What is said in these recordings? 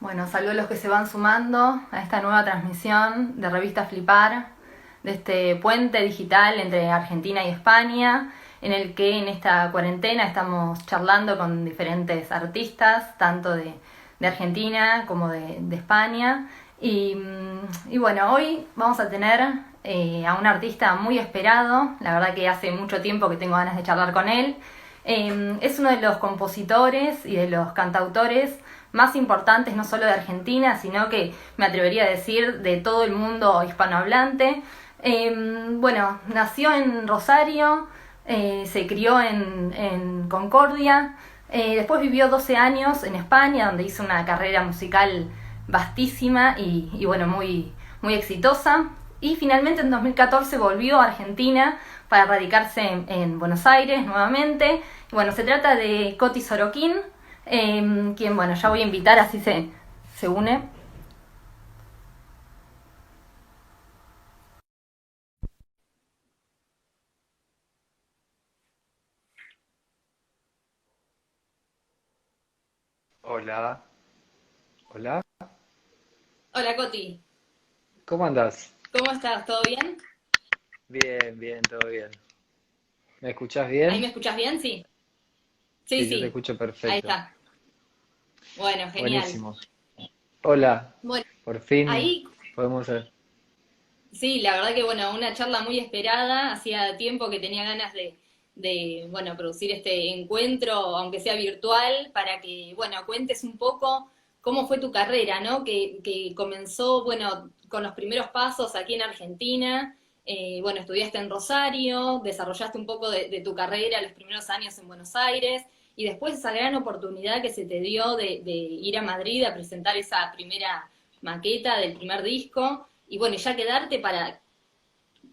Bueno, saludos a los que se van sumando a esta nueva transmisión de Revista Flipar, de este puente digital entre Argentina y España, en el que en esta cuarentena estamos charlando con diferentes artistas, tanto de Argentina como de España. Y bueno, hoy vamos a tener a un artista muy esperado, la verdad que hace mucho tiempo que tengo ganas de charlar con él. Es uno de los compositores y de los cantautores más importantes, no solo de Argentina, sino que me atrevería a decir de todo el mundo hispanohablante. Bueno, nació en Rosario, se crió en Concordia, después vivió 12 años en España, donde hizo una carrera musical vastísima y bueno, muy exitosa. Y finalmente en 2014 volvió a Argentina para radicarse en Buenos Aires nuevamente. Y bueno, se trata de Coti Sorokin, quien, bueno, ya voy a invitar, así se une. Hola, hola, Hola Coti, ¿cómo andás? ¿cómo estás? ¿Todo bien? Bien, bien, todo bien. ¿Me escuchás ¿Ahí bien? me escuchás bien? Sí. Sí, Sí, yo te sí, escucho ahí perfecto. está. Bueno, genial. Buenísimo. Hola, Bueno, por fin ahí podemos hacer. sí, la verdad que bueno, una charla muy esperada, hacía tiempo que tenía ganas bueno, producir este encuentro, aunque sea virtual, para que, bueno, cuentes un poco cómo fue tu carrera, ¿no? Que comenzó, bueno, con los primeros pasos aquí en Argentina, bueno, estudiaste en Rosario, desarrollaste un poco de tu carrera los primeros años en Buenos Aires, y después esa gran oportunidad que se te dio de ir a Madrid a presentar esa primera maqueta del primer disco y bueno, ya quedarte para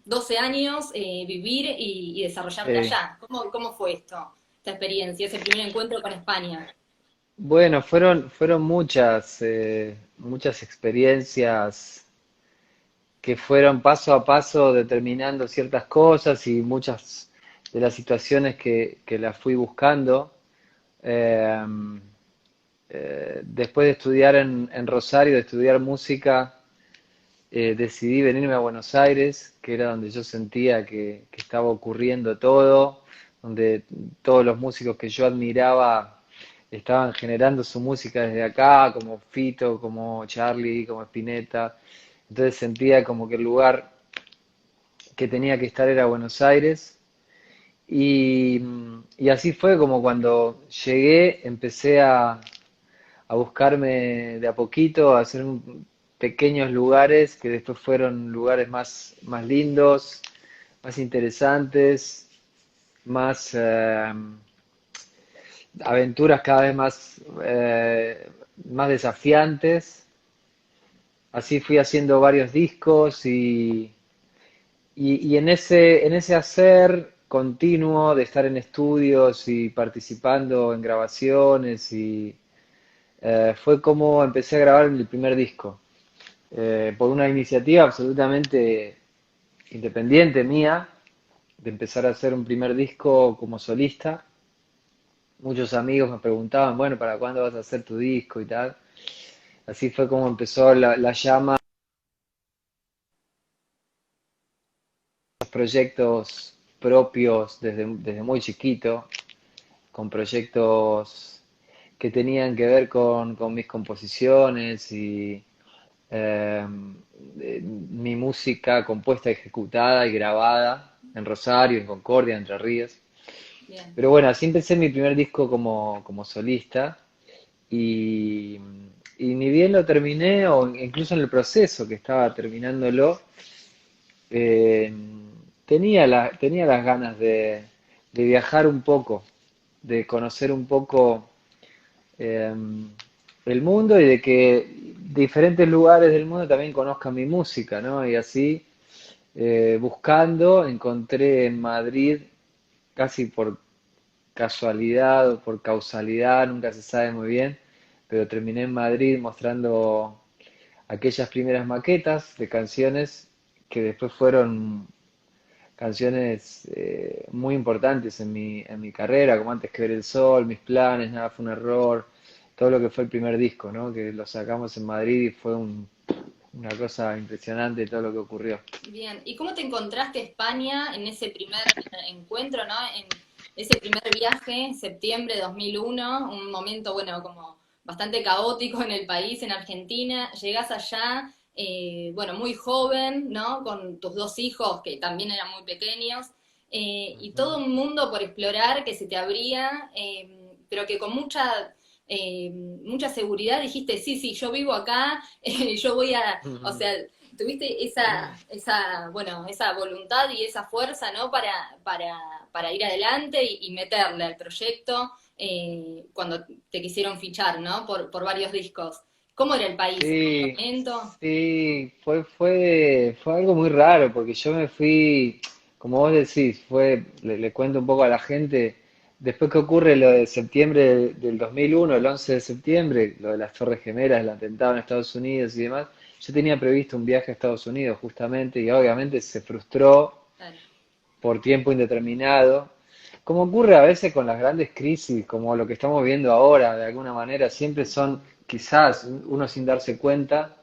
12 años, vivir y desarrollarte Eh, allá. ¿Cómo fue esto, esta experiencia, ese primer encuentro con España? bueno, fueron muchas experiencias que fueron paso a paso determinando ciertas cosas y muchas de las situaciones que las fui buscando. Eh, Después de estudiar en Rosario, de estudiar música, decidí venirme a Buenos Aires, que era donde yo sentía que estaba ocurriendo todo, donde todos los músicos que yo admiraba estaban generando su música desde acá, como Fito, como Charlie, como Spinetta. Entonces sentía como que el lugar que tenía que estar era Buenos Aires. Y, y así fue como cuando llegué, empecé a buscarme de a poquito, a hacer pequeños lugares que después fueron lugares más lindos, más interesantes, más aventuras cada vez más desafiantes. Así fui haciendo varios discos y en ese hacer continuo de estar en estudios y participando en grabaciones fue como empecé a grabar el primer disco. Por una iniciativa absolutamente independiente mía, de empezar a hacer un primer disco como solista. Muchos amigos me preguntaban, bueno, ¿para cuándo vas a hacer tu disco y tal? Así fue como empezó la llama, los proyectos propios desde muy chiquito, con proyectos que tenían que ver con mis composiciones y eh, mi música compuesta, ejecutada y grabada en Rosario, en Concordia, Entre Ríos. Bien. Pero bueno, así empecé mi primer disco como solista y, y ni bien lo terminé, o incluso en el proceso que estaba terminándolo, eh, tenía las ganas de viajar un poco, de conocer un poco eh, el mundo y de que diferentes lugares del mundo también conozcan mi música, ¿no? Y así, buscando, encontré en Madrid, casi por casualidad o por causalidad, nunca se sabe muy bien, pero terminé en Madrid mostrando aquellas primeras maquetas de canciones que después fueron canciones muy importantes en mi carrera, como Antes que ver el sol, Mis planes, Nada fue un error, todo lo que fue el primer disco, ¿no? Que lo sacamos en Madrid y fue una cosa impresionante todo lo que ocurrió. Bien, ¿y cómo te encontraste España en ese primer encuentro, ¿no? En ese primer viaje, septiembre de 2001, un momento, bueno, como bastante caótico en el país, en Argentina. Llegás allá, bueno, muy joven, ¿no? Con tus dos hijos que también eran muy pequeños, y todo Ujú, un mundo por explorar que se te abría, pero que con mucha seguridad dijiste, sí, sí, yo vivo acá, yo voy a, o ujú. sea, tuviste bueno, esa voluntad y esa fuerza, ¿no? Para ir adelante y meterle al proyecto cuando te quisieron fichar, ¿no? Por varios discos. ¿Cómo era el país en ese Sí, momento? sí, fue algo muy raro porque yo me fui, como vos decís, le cuento un poco a la gente, después que ocurre lo de septiembre del 2001, el 11 de septiembre, lo de las Torres Gemelas, el atentado en Estados Unidos y demás, yo tenía previsto un viaje a Estados Unidos justamente y obviamente se frustró Claro, por tiempo indeterminado, como ocurre a veces con las grandes crisis, como lo que estamos viendo ahora, de alguna manera, siempre son, quizás uno sin darse cuenta,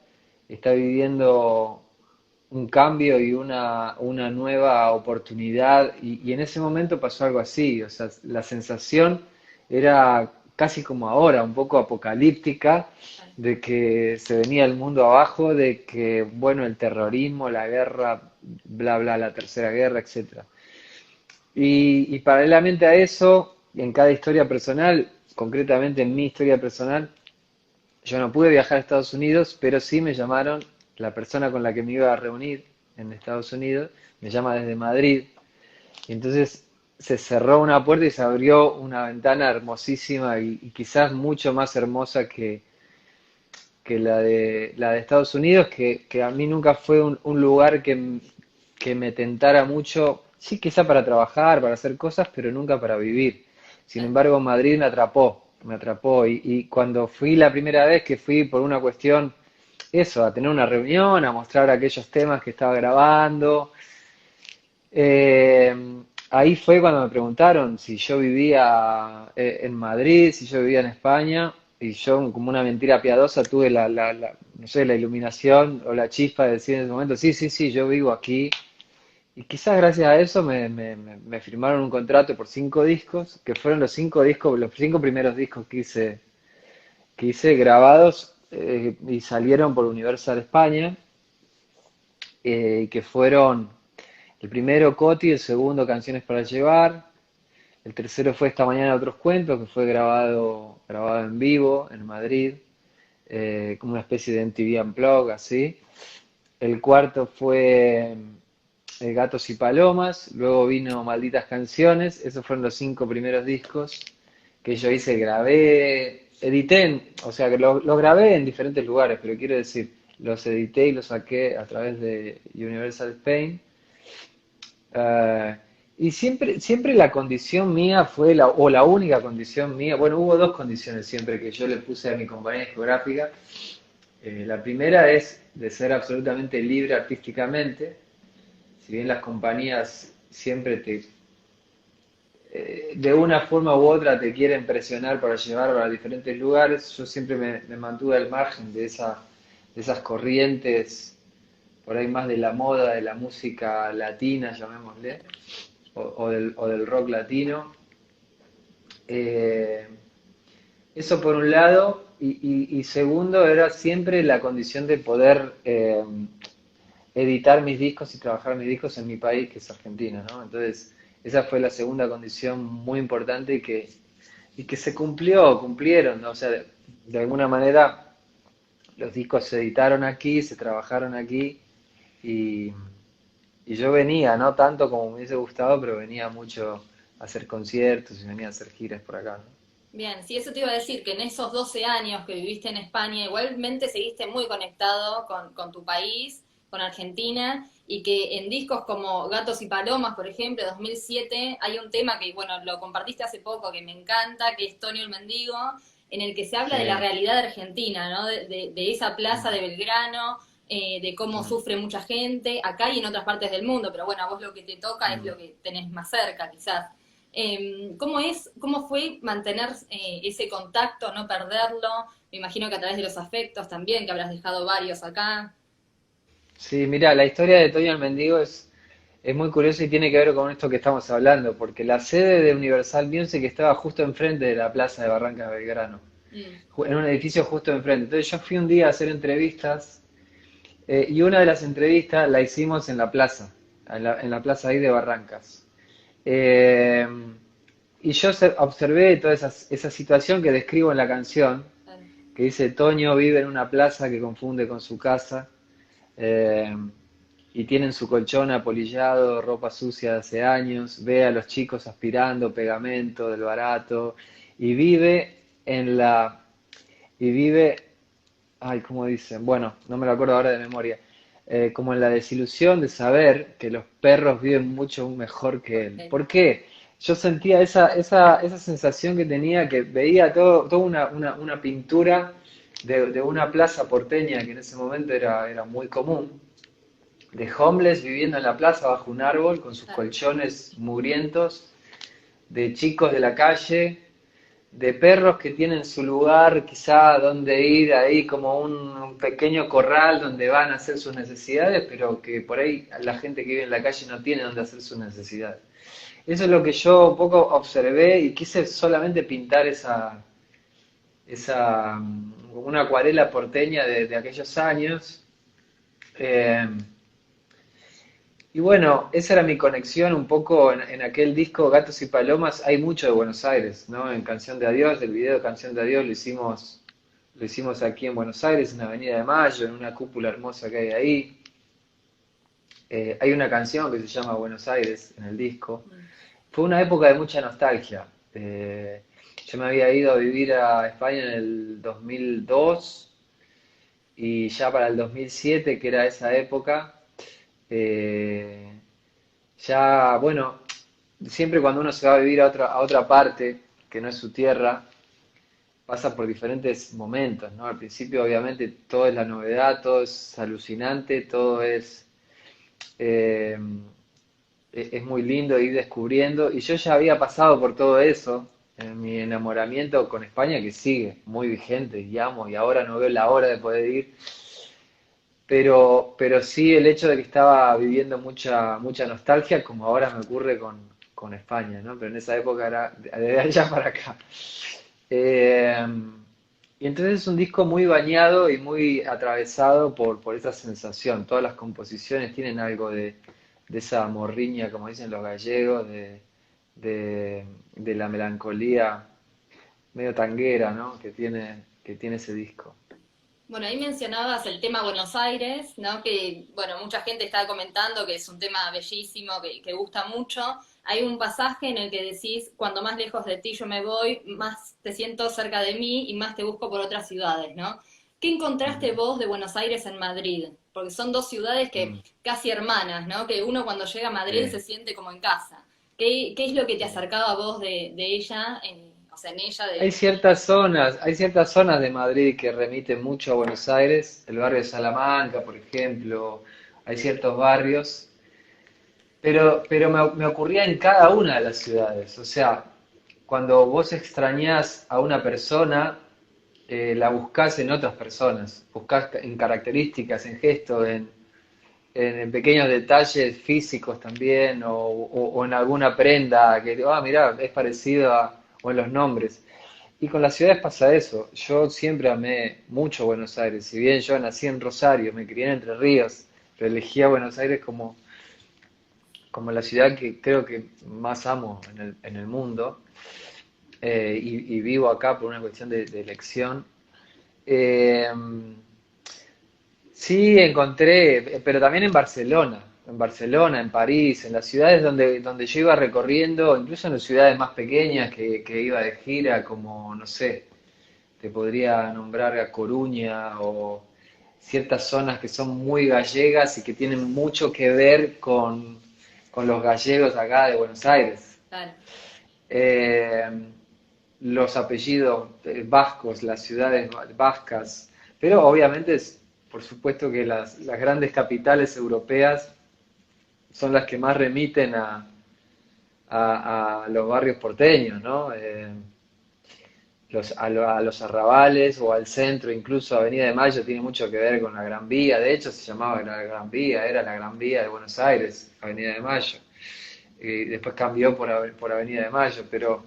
está viviendo un cambio y una nueva oportunidad, y en ese momento pasó algo así, o sea, la sensación era casi como ahora, un poco apocalíptica, claro. de que se venía el mundo abajo, de que, bueno, el terrorismo, la guerra, bla, bla, la tercera guerra, etcétera. Y paralelamente a eso, en cada historia personal, concretamente en mi historia personal, yo no pude viajar a Estados Unidos, pero sí me llamaron, la persona con la que me iba a reunir en Estados Unidos, me llama desde Madrid, y entonces se cerró una puerta y se abrió una ventana hermosísima y quizás mucho más hermosa que la de Estados Unidos, que a mí nunca fue un lugar que me tentara mucho, sí quizá para trabajar, para hacer cosas, pero nunca para vivir. Sin Claro. embargo, Madrid me atrapó y cuando fui la primera vez que fui por una cuestión, eso, a tener una reunión, a mostrar aquellos temas que estaba grabando, eh, ahí fue cuando me preguntaron si yo vivía en Madrid, si yo vivía en España, y yo como una mentira piadosa tuve no sé, la iluminación o la chispa de decir en ese momento, sí, sí, sí, yo vivo aquí. Y quizás gracias a eso me firmaron un contrato por 5 discos, que fueron los 5 discos, los 5 primeros discos que hice grabados y salieron por Universal España, que fueron el primero Coti, el segundo Canciones para Llevar, el tercero fue Esta Mañana Otros Cuentos, que fue grabado en vivo en Madrid, como una especie de MTV Unplugged, así. El cuarto fue Gatos y Palomas, luego vino Malditas Canciones, esos fueron los 5 primeros discos que yo hice, grabé, edité, o sea que los grabé en diferentes lugares, pero quiero decir, los edité y los saqué a través de Universal Spain. Eh, y siempre la condición mía fue, o la única condición mía, bueno, hubo 2 condiciones siempre que yo le puse a mi compañía discográfica. La primera es de ser absolutamente libre artísticamente, si bien las compañías siempre de una forma u otra te quieren presionar para llevar a diferentes lugares, yo siempre me mantuve al margen de esas corrientes, por ahí más de la moda, de la música latina, llamémosle, o del rock latino. Eh, Eso por un lado, y segundo era siempre la condición de poder editar mis discos y trabajar mis discos en mi país, que es Argentina, ¿no? Entonces, esa fue la segunda condición muy importante y que se cumplieron, ¿no? O sea, de alguna manera los discos se editaron aquí, se trabajaron aquí y, y yo venía, no tanto como me hubiese gustado, pero venía mucho a hacer conciertos y venía a hacer giras por acá, ¿no? Bien, sí, eso te iba a decir, que en esos 12 años que viviste en España, igualmente seguiste muy conectado con tu país, con Argentina, y que en discos como Gatos y Palomas, por ejemplo, 2007, hay un tema que, bueno, lo compartiste hace poco, que me encanta, que es Tonio el Mendigo, en el que se habla de la Sí. realidad argentina, ¿no? De esa plaza Mm, de Belgrano, de cómo mm, sufre mucha gente, acá y en otras partes del mundo, pero bueno, a vos lo que te toca es mm. lo que tenés más cerca, quizás. ¿Cómo fue mantener ese contacto, no perderlo? Me imagino que a través de los afectos también, que habrás dejado varios acá. Sí, mira, la historia de Toño el Mendigo es muy curiosa y tiene que ver con esto que estamos hablando, porque la sede de Universal Music estaba justo enfrente de la plaza de Barrancas Belgrano, Mm, en un edificio justo enfrente. Entonces yo fui un día a hacer entrevistas y una de las entrevistas la hicimos en la plaza, en la plaza ahí de Barrancas. Eh, y yo observé toda esa situación que describo en la canción, claro. que dice, Toño vive en una plaza que confunde con su casa, eh, y tienen su colchón apolillado, ropa sucia de hace años, ve a los chicos aspirando pegamento del barato, y vive en la, y vive, ay, ¿cómo dicen? Bueno, no me lo acuerdo ahora de memoria, como en la desilusión de saber que los perros viven mucho mejor que él. Ok, ¿Por qué? Yo sentía esa sensación que tenía, que veía toda una pintura de una plaza porteña que en ese momento era muy común, de homeless viviendo en la plaza bajo un árbol con sus claro. colchones mugrientos, de chicos de la calle, de perros que tienen su lugar quizá donde ir, ahí como un pequeño corral donde van a hacer sus necesidades, pero que por ahí la gente que vive en la calle no tiene donde hacer sus necesidades. Eso es lo que yo un poco observé y quise solamente pintar una acuarela porteña de aquellos años. Eh, y bueno, esa era mi conexión un poco en aquel disco Gatos y Palomas. Hay mucho de Buenos Aires, ¿no? En Canción de Adiós, el video de Canción de Adiós lo hicimos aquí en Buenos Aires, en Avenida de Mayo, en una cúpula hermosa que hay ahí. Hay una canción que se llama Buenos Aires en el disco. Mm, Fue una época de mucha nostalgia. Yo me había ido a vivir a España en el 2002 y ya para el 2007, que era esa época, eh, ya, bueno, siempre cuando uno se va a vivir a otra parte, que no es su tierra, pasa por diferentes momentos, ¿no? Al principio, obviamente, todo es la novedad, todo es alucinante, todo eh, es muy lindo ir descubriendo. Y yo ya había pasado por todo eso, en mi enamoramiento con España, que sigue muy vigente, y amo, y ahora no veo la hora de poder ir. Pero sí el hecho de que estaba viviendo mucha nostalgia, como ahora me ocurre con España, ¿no? Pero en esa época era de allá para acá. Eh, y entonces es un disco muy bañado y muy atravesado por esa sensación. Todas las composiciones tienen algo de esa morriña, como dicen los gallegos, de la melancolía medio tanguera, ¿no? Que tiene ese disco. Bueno, ahí mencionabas el tema Buenos Aires, ¿no? Que, bueno, mucha gente está comentando que es un tema bellísimo, que gusta mucho. Hay un pasaje en el que decís, cuando más lejos de ti yo me voy, más te siento cerca de mí y más te busco por otras ciudades, ¿no? ¿Qué encontraste Ujú. vos de Buenos Aires en Madrid? Porque son dos ciudades que Mm, casi hermanas, ¿no? Que uno cuando llega a Madrid se sí, siente como en casa. ¿Qué es lo que te sí. acercaba a vos de ella, o sea, en ella de... Hay ciertas zonas de Madrid que remiten mucho a Buenos Aires, el barrio de Salamanca, por ejemplo, hay ciertos barrios, pero me ocurría en cada una de las ciudades. O sea, cuando vos extrañás a una persona, la buscás en otras personas, buscás en características, en gestos, en pequeños detalles físicos también, o en alguna prenda que, mirá, es parecido o en los nombres. Y con las ciudades pasa eso. Yo siempre amé mucho Buenos Aires. Si bien yo nací en Rosario, me crié en Entre Ríos, pero elegí a Buenos Aires como la ciudad que creo que más amo en el mundo. Y vivo acá por una cuestión de elección. Eh, sí, encontré, pero también en Barcelona, en París, en las ciudades donde yo iba recorriendo, incluso en las ciudades más pequeñas que iba de gira, como, no sé, te podría nombrar a Coruña o ciertas zonas que son muy gallegas y que tienen mucho que ver con los gallegos acá de Buenos Aires. Claro. Eh, los apellidos vascos, las ciudades vascas, pero obviamente por supuesto que las grandes capitales europeas son las que más remiten a los barrios porteños, ¿no? A los arrabales o al centro, incluso Avenida de Mayo tiene mucho que ver con la Gran Vía, de hecho se llamaba la Gran Vía, era la Gran Vía de Buenos Aires, Avenida de Mayo, y después cambió por Avenida de Mayo, pero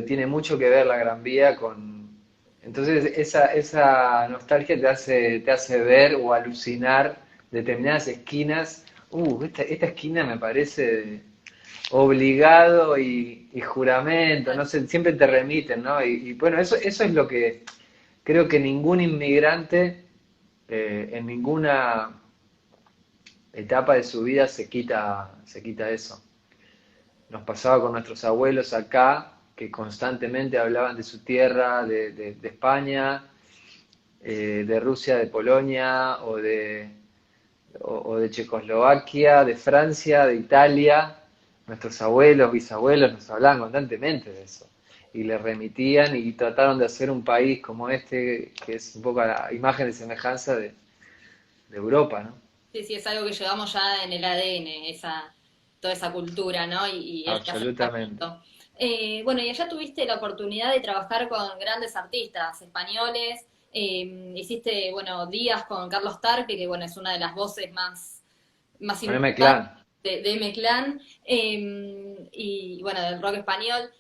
tiene mucho que ver la Gran Vía con... Entonces esa nostalgia te hace ver o alucinar determinadas esquinas. Esta esquina me parece obligado y juramento, no sé, siempre te remiten, ¿no? Y bueno, eso es lo que creo que ningún inmigrante en ninguna etapa de su vida se quita eso. Nos pasaba con nuestros abuelos acá, que constantemente hablaban de su tierra, de España, de Rusia, de Polonia, o de Checoslovaquia, de Francia, de Italia. Nuestros abuelos, bisabuelos nos hablaban constantemente de eso. Y le remitían y trataron de hacer un país como este, que es un poco a la imagen y semejanza de Europa, ¿no? Sí, sí, es algo que llevamos ya en el ADN, toda esa cultura, ¿no? Y este Absolutamente. acercamiento. Bueno, y allá tuviste la oportunidad de trabajar con grandes artistas españoles. Hiciste, bueno, días con Carlos Tarque, que bueno, es una de las voces más Con M importantes Clan. de M-Clan, y bueno, del rock español.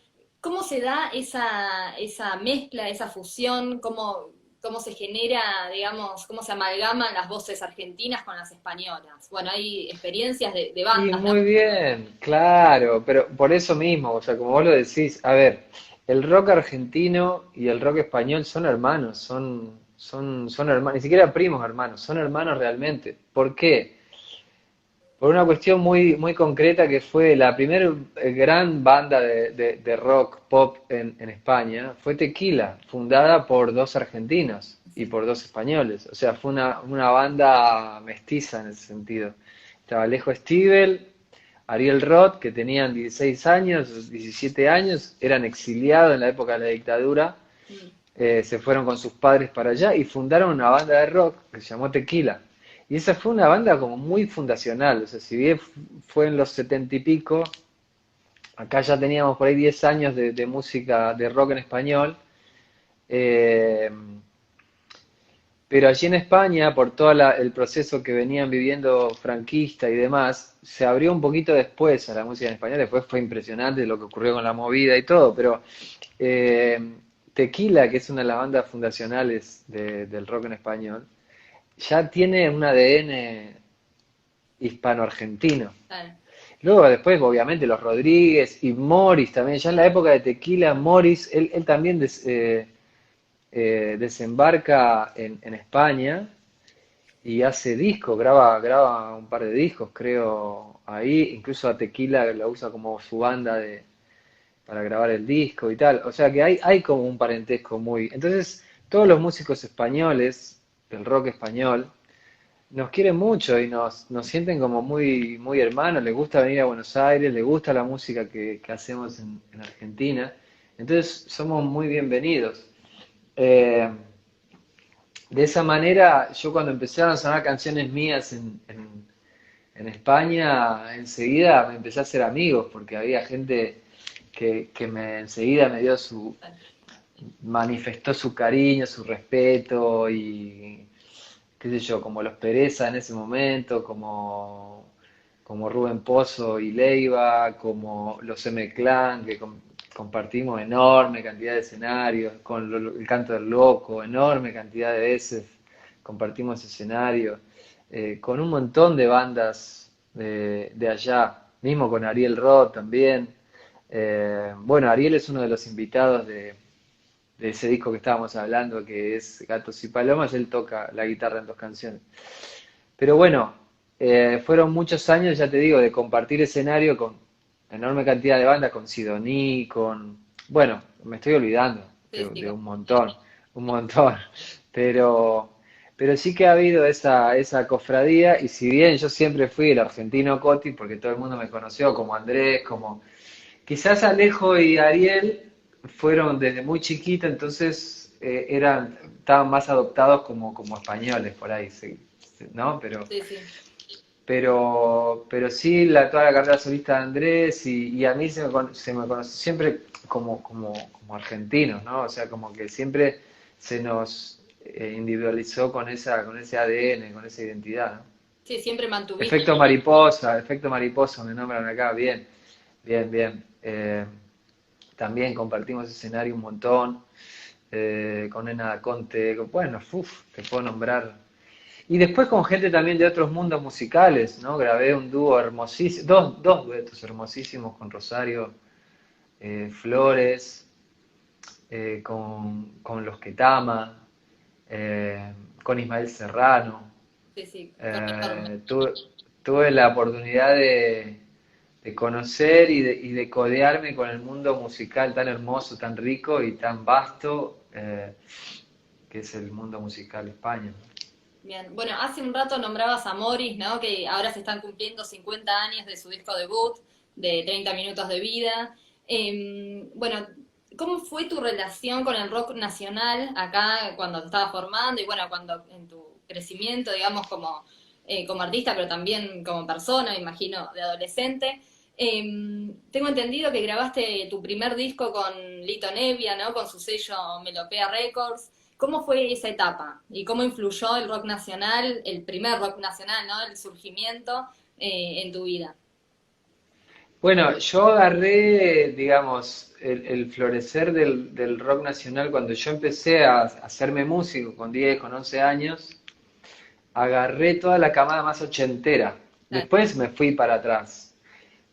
¿Cómo se da esa mezcla, esa fusión? ¿Cómo se genera, digamos, cómo se amalgaman las voces argentinas con las españolas? Bueno, hay experiencias de Y bandas, ¿no? muy bien, claro, pero por eso mismo, o sea, como vos lo decís, a ver, el rock argentino y el rock español son hermanos, son hermanos, ni siquiera primos hermanos, son hermanos realmente. ¿Por qué? Por una cuestión muy concreta que fue la primera gran banda de rock pop en España, fue Tequila, fundada por dos argentinos y por dos españoles. O sea, fue una banda mestiza en ese sentido. Estaba Alejo Stivel, Ariel Roth, que tenían 16 años, 17 años, eran exiliados en la época de la dictadura, Mm, se fueron con sus padres para allá y fundaron una banda de rock que se llamó Tequila. Y esa fue una banda como muy fundacional, o sea, si bien fue en los 70 y pico, acá ya teníamos por ahí 10 años de música de rock en español, eh, pero allí en España, por todo el proceso que venían viviendo franquista y demás, se abrió un poquito después a la música en español, después fue impresionante lo que ocurrió con la movida y todo, pero eh, Tequila, que es una de las bandas fundacionales del rock en español, ya tiene un ADN hispano-argentino. claro. Luego después, obviamente, los Rodríguez y Morris también, ya en la época de Tequila, Morris, él también desembarca en España y hace discos, graba un par de discos, creo, ahí, incluso a Tequila la usa como su banda para grabar el disco y tal, o sea que hay como un parentesco muy... Entonces, todos los músicos españoles, del rock español, nos quieren mucho y nos sienten como muy hermanos, les gusta venir a Buenos Aires, les gusta la música que hacemos en Argentina, entonces somos muy bienvenidos. Eh, de esa manera, yo cuando empezaron a sonar canciones mías en España, enseguida me empecé a hacer amigos, porque había gente que enseguida me dio manifestó su cariño, su respeto y qué sé yo, como los Pereza en ese momento, como Rubén Pozo y Leiva, como los M-Clan, que compartimos enorme cantidad de escenarios, con el Canto del Loco, enorme cantidad de veces compartimos escenario, con un montón de bandas de allá, mismo con Ariel Roth también. Bueno, Ariel es uno de los invitados de ese disco que estábamos hablando, que es Gatos y Palomas, él toca la guitarra en dos canciones. Pero bueno, fueron muchos años, ya te digo, de compartir escenario con enorme cantidad de bandas, con Sidoní, bueno, me estoy olvidando Sí, sí, de un montón, pero, pero sí que ha habido esa cofradía, y si bien yo siempre fui el argentino Coti, porque todo el mundo me conoció como Andrés, como quizás Alejo y Ariel fueron desde muy chiquita, entonces estaban más adoptados como españoles por ahí, ¿no? sí, sí. pero sí toda la carrera solista de Andrés y a mí se me conoce siempre como argentinos, ¿no? O sea, como que siempre se nos individualizó con ese ADN, con esa identidad, ¿no? Sí, siempre mantuviste. Efecto mariposa, me nombran acá, bien, bien, bien. También compartimos escenario un montón, con Nena Conte, bueno, te puedo nombrar. Y después con gente también de otros mundos musicales, ¿no? Grabé un dúo hermosísimo, dos duetos hermosísimos con Rosario Flores, con Los Ketama, con Ismael Serrano. Sí, sí, conozco. Eh, tuve, tuve la oportunidad de conocer y de codearme con el mundo musical tan hermoso, tan rico y tan vasto, que es el mundo musical de España. Bien, bueno, hace un rato nombrabas a Morris, ¿no? Que ahora se están cumpliendo 50 años de su disco debut, de 30 minutos de vida. Bueno, ¿cómo fue tu relación con el rock nacional acá cuando te estabas formando y bueno, cuando en tu crecimiento, digamos, como artista, pero también como persona, me imagino, de adolescente? Tengo entendido que grabaste tu primer disco con Lito Nevia, ¿no? Con su sello Melopea Records. ¿Cómo fue esa etapa? ¿Y cómo influyó el rock nacional, el primer rock nacional, ¿no? El surgimiento en tu vida? Bueno, yo agarré, digamos, el florecer del rock nacional cuando yo empecé a hacerme músico con 10, con 11 años, agarré toda la camada más ochentera. Claro. Después me fui para atrás.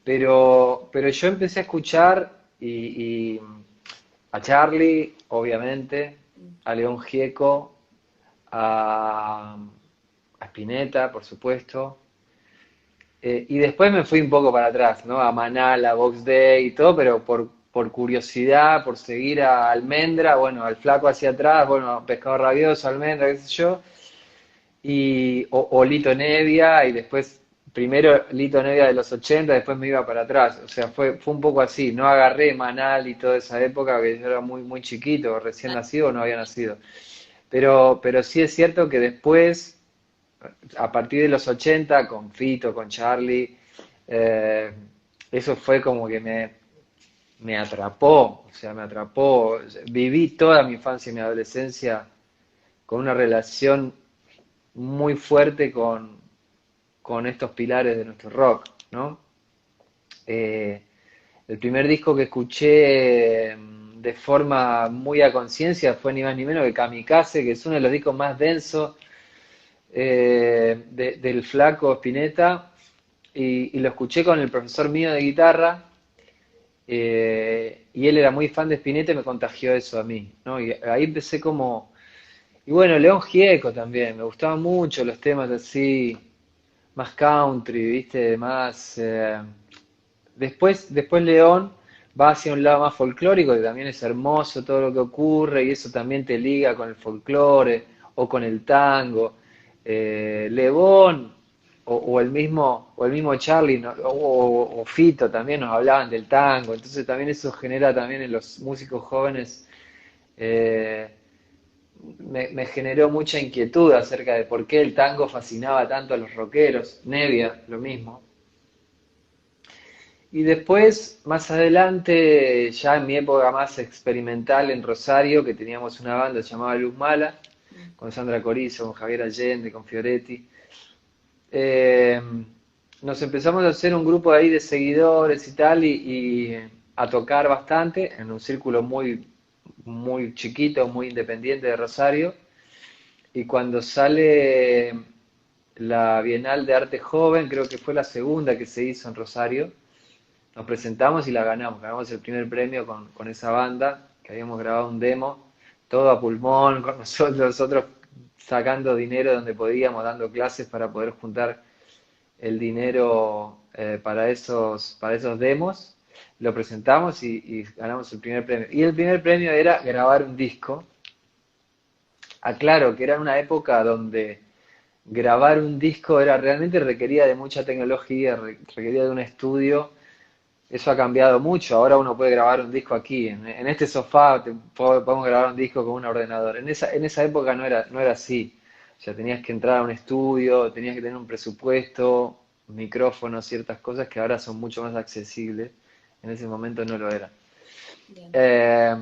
Pero yo empecé a escuchar y a Charlie, obviamente, a León Gieco, a, a Spinetta, por supuesto. Y después me fui un poco para atrás, ¿no? A Manal, a Box Day y todo, pero por curiosidad, por seguir a Almendra, bueno, al Flaco hacia atrás, bueno, Pescado Rabioso, Almendra, qué sé yo, o Lito Nevia, y después, primero Lito Nevia de los 80, después me iba para atrás. O sea, fue un poco así, no agarré Manal y toda esa época, que yo era muy chiquito, recién nacido o no había nacido. Pero sí es cierto que después, a partir de los 80 con Fito, con Charlie, eh, eso fue como que me atrapó, o sea, me atrapó. Viví toda mi infancia y mi adolescencia con una relación muy fuerte con estos pilares de nuestro rock, ¿no? Eh, el primer disco que escuché de forma muy a conciencia fue ni más ni menos que Kamikaze, que es uno de los discos más densos del Flaco Spinetta, y lo escuché con el profesor mío de guitarra, y él era muy fan de Spinetta y me contagió eso a mí, ¿no? Y ahí empecé como... Y bueno, León Gieco también, me gustaban mucho los temas así, más country, ¿viste? Más... después León va hacia un lado más folclórico, que también es hermoso todo lo que ocurre, y eso también te liga con el folclore o con el tango. Lebón o el mismo Charlie o Fito también nos hablaban del tango, entonces también eso genera también en los músicos jóvenes, eh, me generó mucha inquietud acerca de por qué el tango fascinaba tanto a los rockeros, Nevia, lo mismo. Y después, más adelante, ya en mi época más experimental en Rosario, que teníamos una banda llamada Luz Mala, con Sandra Corizo, con Javier Allende, con Fioretti, eh, nos empezamos a hacer un grupo ahí de seguidores y tal, y a tocar bastante en un círculo muy chiquito, muy independiente de Rosario. Y cuando sale la Bienal de Arte Joven, creo que fue la segunda que se hizo en Rosario, nos presentamos y la ganamos. Ganamos el primer premio con esa banda, que habíamos grabado un demo, todo a pulmón, con nosotros sacando dinero donde podíamos, dando clases para poder juntar el dinero para esos demos. Lo presentamos y ganamos el primer premio. Y el primer premio era grabar un disco. Aclaro que era una época donde grabar un disco era realmente requería de mucha tecnología, requería de un estudio. Eso ha cambiado mucho. Ahora uno puede grabar un disco aquí, en este sofá podemos grabar un disco con un ordenador. En esa época no era así. O sea, tenías que entrar a un estudio, tenías que tener un presupuesto, micrófonos, ciertas cosas que ahora son mucho más accesibles. En ese momento no lo era. Bien. Eh,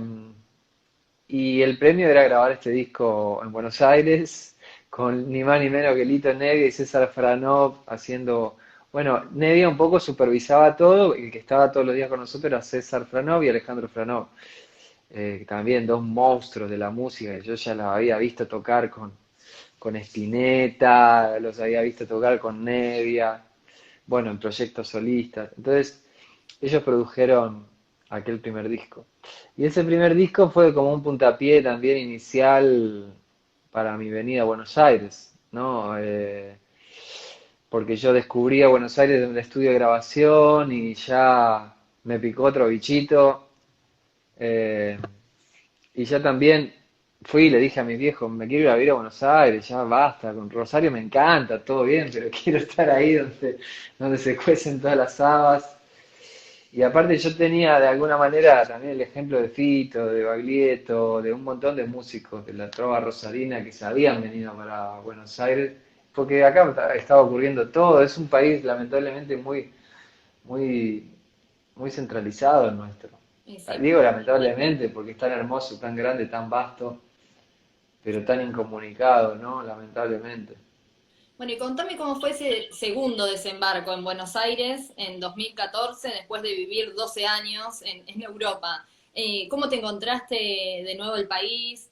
y el premio era grabar este disco en Buenos Aires, con ni más ni menos que Lito Nevia y César Franov haciendo. Bueno, Nevia un poco supervisaba todo, el que estaba todos los días con nosotros era César Franov y Alejandro Franov, también dos monstruos de la música, que yo ya los había visto tocar con Spinetta, los había visto tocar con Nevia, bueno, en proyectos solistas. Entonces, ellos produjeron aquel primer disco. Y ese primer disco fue como un puntapié también inicial para mi venida a Buenos Aires, ¿no? Porque yo descubrí a Buenos Aires en un estudio de grabación y ya me picó otro bichito. eh, y ya también fui y le dije a mis viejos, me quiero ir a vivir a Buenos Aires, ya basta, con Rosario me encanta, todo bien, pero quiero estar ahí donde se cuecen todas las habas. Y aparte yo tenía de alguna manera también el ejemplo de Fito, de Baglietto, de un montón de músicos de la trova rosarina que se habían venido para Buenos Aires, porque acá estaba ocurriendo todo, es un país lamentablemente muy, muy centralizado el nuestro. Y sí. Digo lamentablemente porque es tan hermoso, tan grande, tan vasto, pero tan incomunicado, ¿no? Lamentablemente. Bueno, y contame cómo fue ese segundo desembarco en Buenos Aires en 2014, después de vivir 12 años en Europa. ¿Cómo te encontraste de nuevo el país?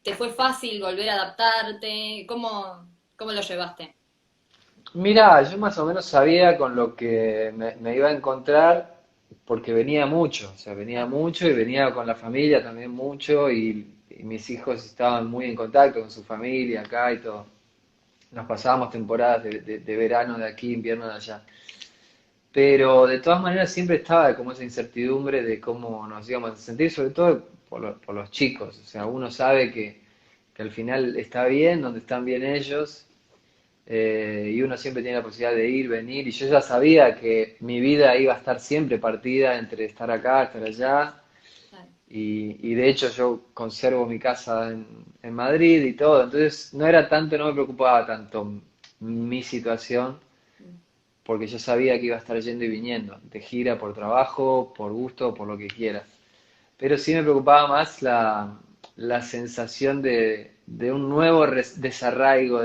¿Te fue fácil volver a adaptarte? ¿Cómo lo llevaste? Mira, yo más o menos sabía con lo que me iba a encontrar porque venía mucho, o sea, venía Ah, mucho y venía con la familia también mucho y mis hijos estaban muy en contacto con su familia acá y todo. Nos pasábamos temporadas de verano de aquí, invierno de allá. Pero de todas maneras siempre estaba como esa incertidumbre de cómo nos íbamos a sentir, sobre todo por los chicos. O sea, uno sabe que al final está bien, donde están bien ellos, y uno siempre tiene la posibilidad de ir, venir, y yo ya sabía que mi vida iba a estar siempre partida entre estar acá, estar allá, claro. y de hecho yo conservo mi casa en Madrid y todo, entonces no era tanto, no me preocupaba tanto mi situación, Mm. porque yo sabía que iba a estar yendo y viniendo, de gira por trabajo, por gusto, por lo que quiera. Pero sí me preocupaba más la sensación de un nuevo desarraigo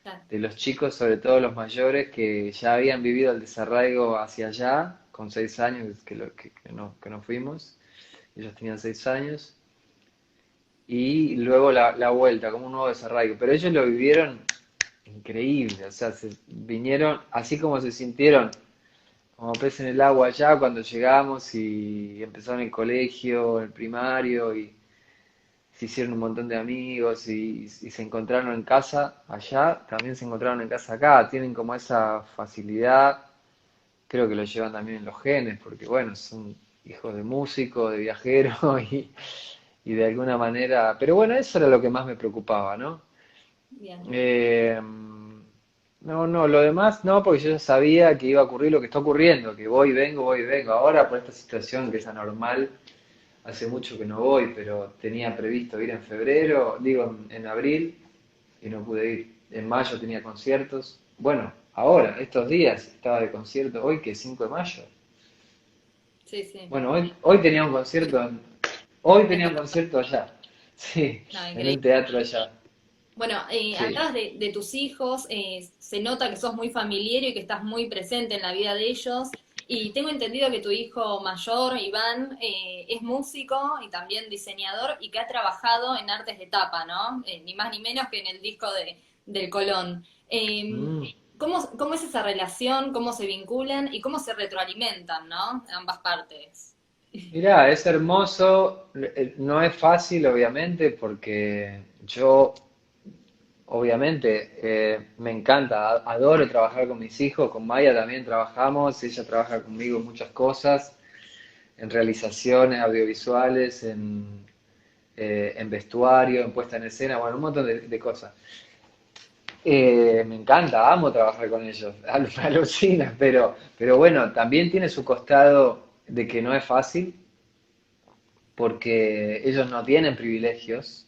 Claro. de los chicos, sobre todo los mayores, que ya habían vivido el desarraigo hacia allá, con 6 años que no fuimos, ellos tenían 6 años, y luego la vuelta, como un nuevo desarraigo. Pero ellos lo vivieron increíble, o sea, se vinieron, así como se sintieron como pez en el agua allá cuando llegamos y empezaron el colegio, el primario, y se hicieron un montón de amigos y se encontraron en casa allá, también se encontraron en casa acá, tienen como esa facilidad, creo que lo llevan también en los genes, porque bueno, son hijos de músicos, de viajeros y de alguna manera, pero bueno, eso era lo que más me preocupaba, ¿no? Bien. Eh, no, lo demás no, porque yo ya sabía que iba a ocurrir lo que está ocurriendo, que voy y vengo, voy y vengo. Ahora por esta situación que es anormal, hace mucho que no voy, pero tenía previsto ir en febrero, digo en abril, y no pude ir. En mayo tenía conciertos. Bueno, ahora, estos días estaba de concierto, hoy que es 5 de mayo. Sí, sí. Bueno, hoy tenía un concierto, hoy En tenía tu un casa. concierto allá, sí, No, en un increíble. teatro allá, Bueno, sí. hablabas de tus hijos, se nota que sos muy familiar y que estás muy presente en la vida de ellos. Y tengo entendido que tu hijo mayor, Iván, es músico y también diseñador y que ha trabajado en artes de tapa, ¿no? Ni más ni menos que en el disco del Colón. Mm. ¿Cómo es esa relación? ¿Cómo se vinculan y cómo se retroalimentan, ¿no? Ambas partes. Mirá, es hermoso, no es fácil obviamente porque yo obviamente me encanta, adoro trabajar con mis hijos, con Maya también trabajamos, ella trabaja conmigo en muchas cosas, en realizaciones audiovisuales, en vestuario, en puesta en escena, bueno, un montón de cosas. Me encanta, amo trabajar con ellos, me alucina, pero bueno, también tiene su costado de que no es fácil porque ellos no tienen privilegios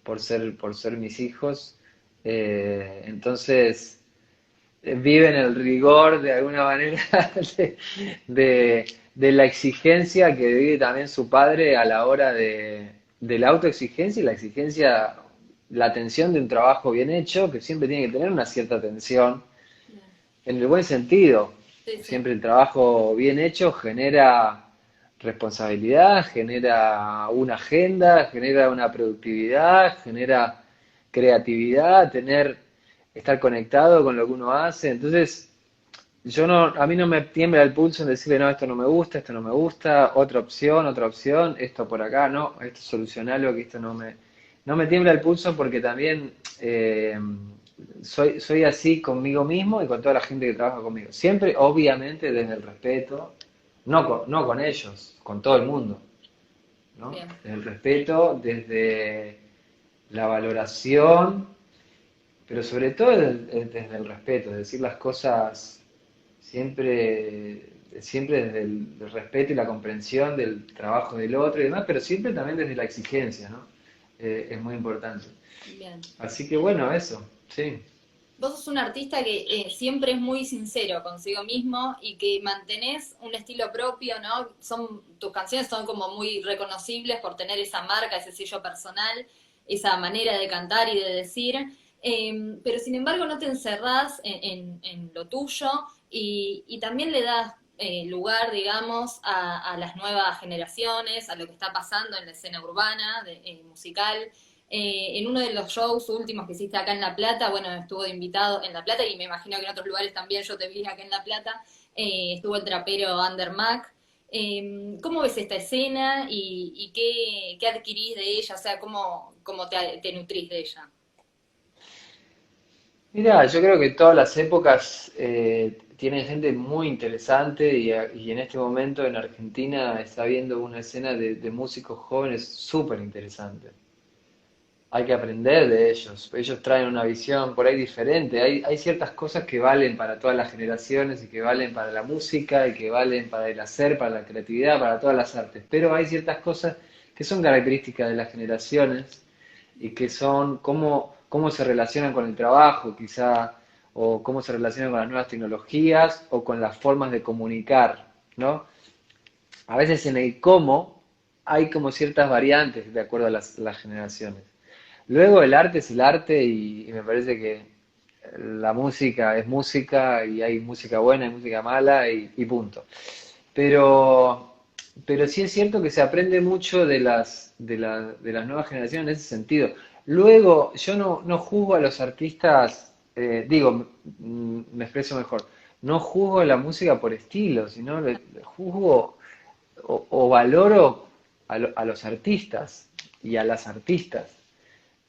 por ser mis hijos. Entonces, viven el rigor de alguna manera de, de la exigencia que vive también su padre a la hora de la autoexigencia y la exigencia, la atención de un trabajo bien hecho, que siempre tiene que tener una cierta atención, Bien. en el buen sentido. Sí, sí, Siempre el trabajo bien hecho genera responsabilidad, genera una agenda, genera una productividad, genera creatividad, estar conectado con lo que uno hace. Entonces, a mí no me tiembla el pulso en decirle, no, esto no me gusta, otra opción, esto por acá, no, esto solucionalo, que esto no me tiembla el pulso porque también soy así conmigo mismo y con toda la gente que trabaja conmigo. Siempre, obviamente, desde el respeto, no con ellos, con todo el mundo, ¿no? bien, Desde el respeto, desde la valoración, pero sobre todo desde el respeto, de decir las cosas siempre desde el respeto y la comprensión del trabajo del otro y demás, pero siempre también desde la exigencia, ¿no? Es muy importante. bien. Así que bueno, eso, sí. Vos sos un artista que siempre es muy sincero consigo mismo y que mantenés un estilo propio, ¿no? Tus canciones son como muy reconocibles por tener esa marca, ese sello personal, esa manera de cantar y de decir, pero sin embargo no te encerrás en lo tuyo y también le das lugar, digamos, a las nuevas generaciones, a lo que está pasando en la escena urbana, musical. En uno de los shows últimos que hiciste acá en La Plata, bueno, estuvo de invitado en La Plata y me imagino que en otros lugares también yo te vi acá en La Plata, estuvo el trapero Under Mac. ¿Cómo ves esta escena y qué adquirís de ella? O sea, ¿cómo te nutrís de ella? Mira, yo creo que todas las épocas tienen gente muy interesante y en este momento en Argentina está habiendo una escena de músicos jóvenes súper interesante. Hay que aprender de ellos. Ellos traen una visión por ahí diferente. Hay ciertas cosas que valen para todas las generaciones y que valen para la música y que valen para el hacer, para la creatividad, para todas las artes. Pero hay ciertas cosas que son características de las generaciones y que son cómo se relacionan con el trabajo, quizá, o cómo se relacionan con las nuevas tecnologías o con las formas de comunicar, ¿no? A veces en el cómo hay como ciertas variantes de acuerdo a las generaciones. Luego el arte es el arte y me parece que la música es música y hay música buena y música mala y punto. Pero, pero sí es cierto que se aprende mucho de las nuevas generaciones en ese sentido. Luego, yo no juzgo a los artistas, me expreso mejor, no juzgo la música por estilo, sino le juzgo o valoro a los artistas y a las artistas.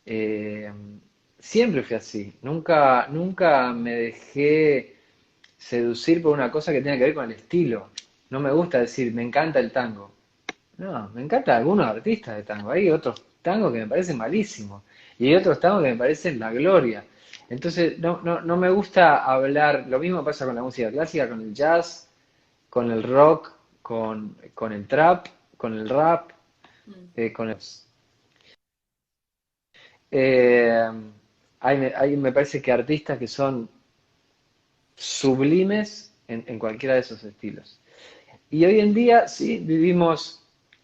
Eh, Siempre fui así, nunca me dejé seducir por una cosa que tenga que ver con el estilo. No me gusta decir, me encanta el tango. No, me encantan algunos artistas de tango. Hay otros tangos que me parecen malísimos y hay otros tangos que me parecen la gloria. Entonces, no me gusta hablar, lo mismo pasa con la música clásica, con el jazz, con el rock, con el trap, con el rap, Mm, con el... Eh, hay, me parece que artistas que son sublimes en cualquiera de esos estilos. Y hoy en día, sí, vivimos,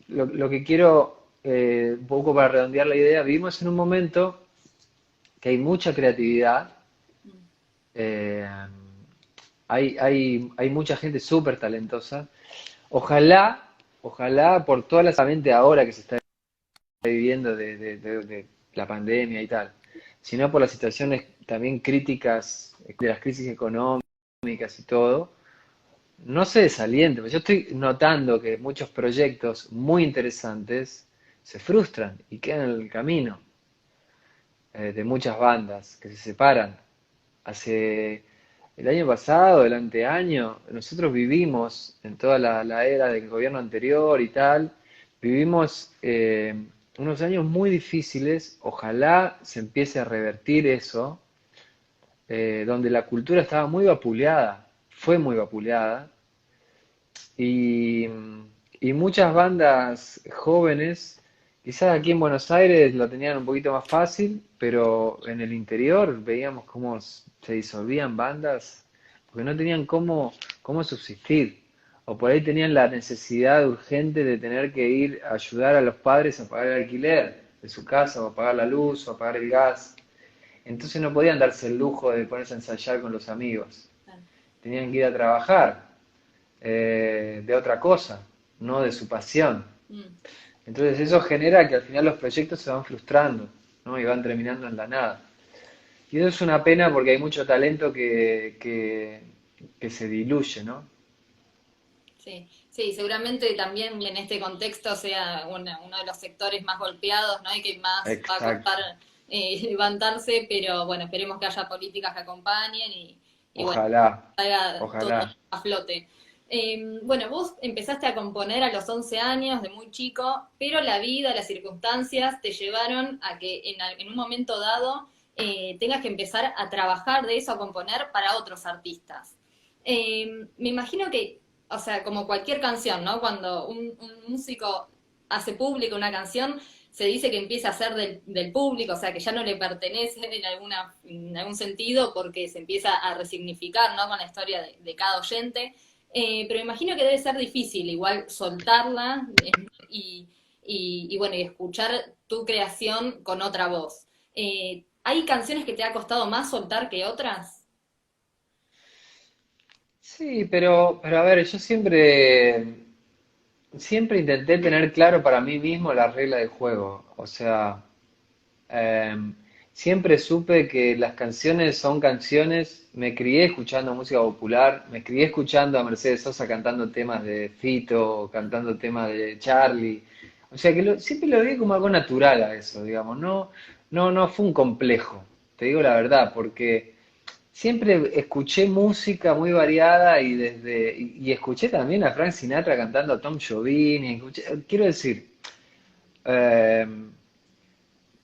lo que quiero, un poco para redondear la idea, vivimos en un momento que hay mucha creatividad, mm. eh, hay mucha gente súper talentosa. Ojalá por toda la mente ahora que se está viviendo de la pandemia y tal, sino por las situaciones también críticas de las crisis económicas y todo, no se desaliente, pero yo estoy notando que muchos proyectos muy interesantes se frustran y quedan en el camino de muchas bandas que se separan. Hace el año pasado, el anteaño, nosotros vivimos en toda la era del gobierno anterior y tal, vivimos unos años muy difíciles, ojalá se empiece a revertir eso, donde la cultura estaba muy vapuleada, fue muy vapuleada, y, y muchas bandas jóvenes Quizás aquí en Buenos Aires lo tenían un poquito más fácil, pero en el interior veíamos cómo se disolvían bandas porque no tenían cómo subsistir. O por ahí tenían la necesidad urgente de tener que ir a ayudar a los padres a pagar el alquiler de su casa, o a pagar la luz, o a pagar el gas. Entonces no podían darse el lujo de ponerse a ensayar con los amigos. Claro. Tenían que ir a trabajar de otra cosa, no de su pasión. Mm. Entonces eso genera que al final los proyectos se van frustrando, ¿no? Y van terminando en la nada. Y eso es una pena porque hay mucho talento que se diluye, ¿no? Sí, sí, seguramente también en este contexto sea uno de los sectores más golpeados, ¿no? Y que más va a costar Exacto. levantarse, pero bueno, esperemos que haya políticas que acompañen y bueno, Ojalá, salga todo ojalá. a flote. Bueno, vos empezaste a componer a los 11 años, de muy chico, pero la vida, las circunstancias te llevaron a que en un momento dado tengas que empezar a trabajar de eso, a componer para otros artistas. Me imagino que, o sea, como cualquier canción, ¿no? Cuando un músico hace pública una canción, se dice que empieza a ser del público, o sea, que ya no le pertenece en algún sentido porque se empieza a resignificar, ¿no? Con la historia de cada oyente. Pero imagino que debe ser difícil igual soltarla bueno, y escuchar tu creación con otra voz. ¿Hay canciones que te ha costado más soltar que otras? Sí, pero a ver, yo siempre intenté tener claro para mí mismo la regla del juego. O sea, siempre supe que las canciones son canciones. Me crié escuchando música popular, me crié escuchando a Mercedes Sosa cantando temas de Fito, cantando temas de Charlie. O sea que siempre lo vi como algo natural a eso, digamos. No fue un complejo, te digo la verdad, porque siempre escuché música muy variada y escuché también a Frank Sinatra cantando a Tom Jobim. Quiero decir, eh,